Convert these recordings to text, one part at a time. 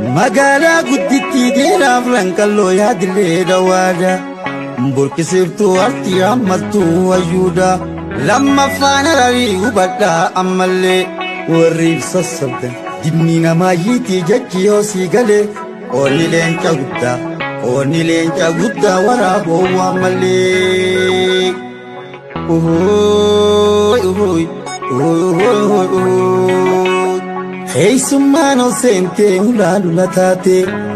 magaalaa guddittii dheeraaf rankalloo yaadillee dawaada burqisiftuu artii ammaltuu wayyuudha lammaffaan ararii hubadhaa ammallee warriif sassabdan dimni namaa yiitii jechi yoo sii galee oonni leenca guddaa waraaboo ammallee Heesummaan ol seentee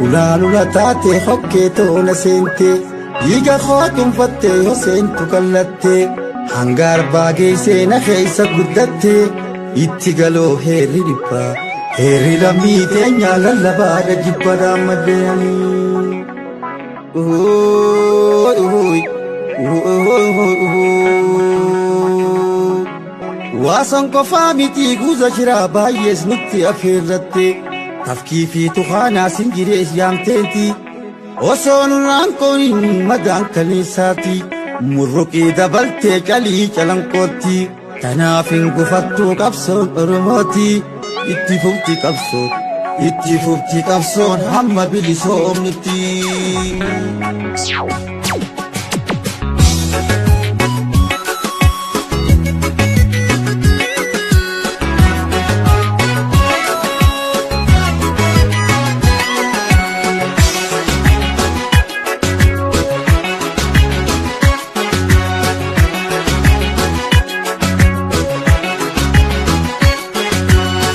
ulaalula taatee hokkee toona seentee dhiiga koo tunfattee yoo seentu kallattee hanga arbaa geessee na keessa guddattee itti galoo heerri dhibbaa heerri lammii teenyaa lallabaadha jibbadhaa maddeeyanii. Waasan qofaa miti guuza jiraa baay'ees nutti affeerratte tafkii fi tuqaanaa sinjirees yaamteeti osoo nurraan qooniin madaan kaleessaati murruqii dabaltee calii calanqootti tanaaf hin gufattuu qabsoon oromooti itti fufti qabsoon hamma bilisoomnutti.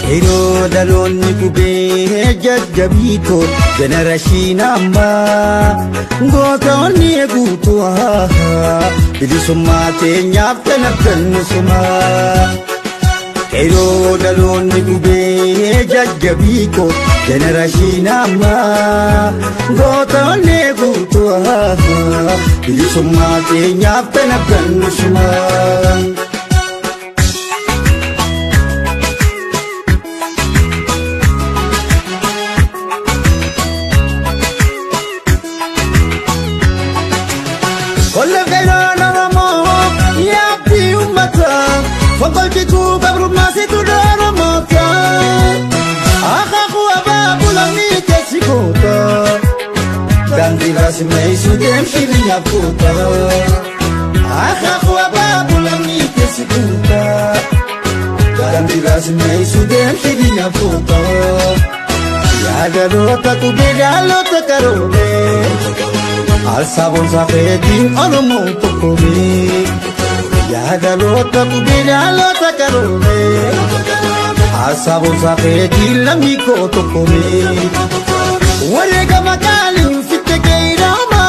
Yeroo dhaloonni qubee jajjabiitoo jenerashiin ammaa gootoonni eeguutu bilisummaa teenyaaf tanabbannusumaa. Yeroo dhaloonni qubee jajjabiitoo jenerashiin ammaa gootoonni eeguutu bilisummaa teenyaaf tanabbannusumaa. Fakoltitu kabrumasitu doromota akaku ababulani kesikota dandiras meisu demshiri nyakuta akaku ababulani kesikota dandiras meisu demshiri nyakuta yagalota kubedalota karone alsabon safedin olomo tokome yagalota kubedalota karone asabon safeti lamiko tokome warega makali fitte keirama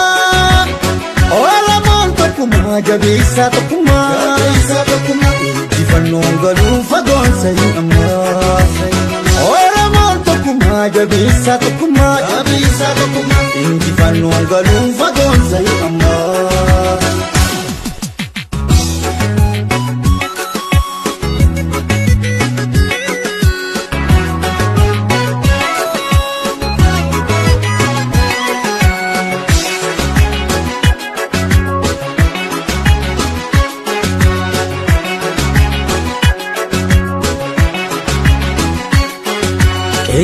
olamon tokuma jabisa tokuma jifanongalu fagon sayama olamon tokuma jabisa tokuma jifanongalu fagon sayama.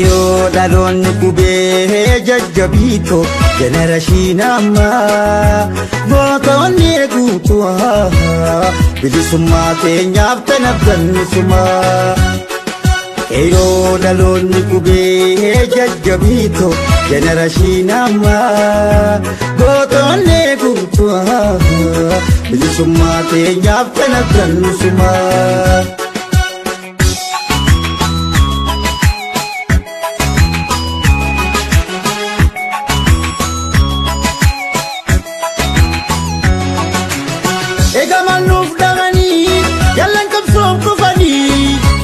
Yoo dhaloonni qubee jajjabiitoo jenerashiin ammaa gootoonni eeguutu bilisummaa teenyaaf tanabbannusumaa. Yoo dhaloonni qubee jajjabiitoo jenerashiin ammaa gootoonni eeguutu bilisummaa teenyaaf tanabbannusumaa. Egamanuf dagani yalan kapsom kufani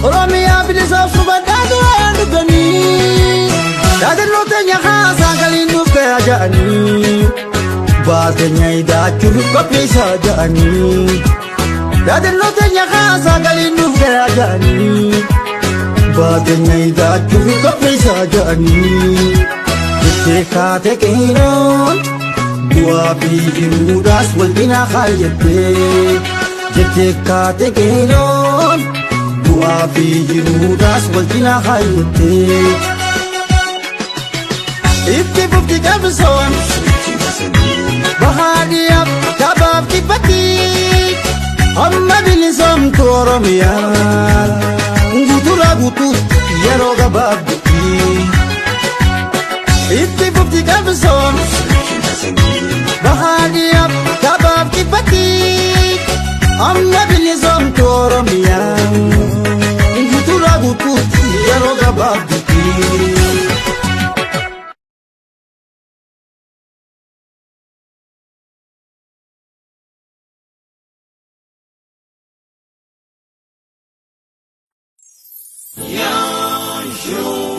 Oromia bilisaf subadadu adugani Dadan lotanya khasa galinduf kaya jaani Baatanya idachur kapisa jaani Dadan lotanya khasa galinduf kaya jaani Baatanya idachur kapisa jaani Jitte kaate kainon Buafi jiruudhaas walqinaa kaayattee jettee kaate keenoon bu'aa fi jiruudhaas walqinaa kaayattee itti fufti qabsoon bahaadhiyaaf kabaaf dhibbatti amma bilisoomtu Oromiyaa guuturaa guutuutti yeroo gabaabdutti itti fufti qabsoon bahaadhiyaaf kabaaf dhibbatti amma bilisoomtu Oromiyaa guuturaa guutuutti yeroo gabaabdutti. Young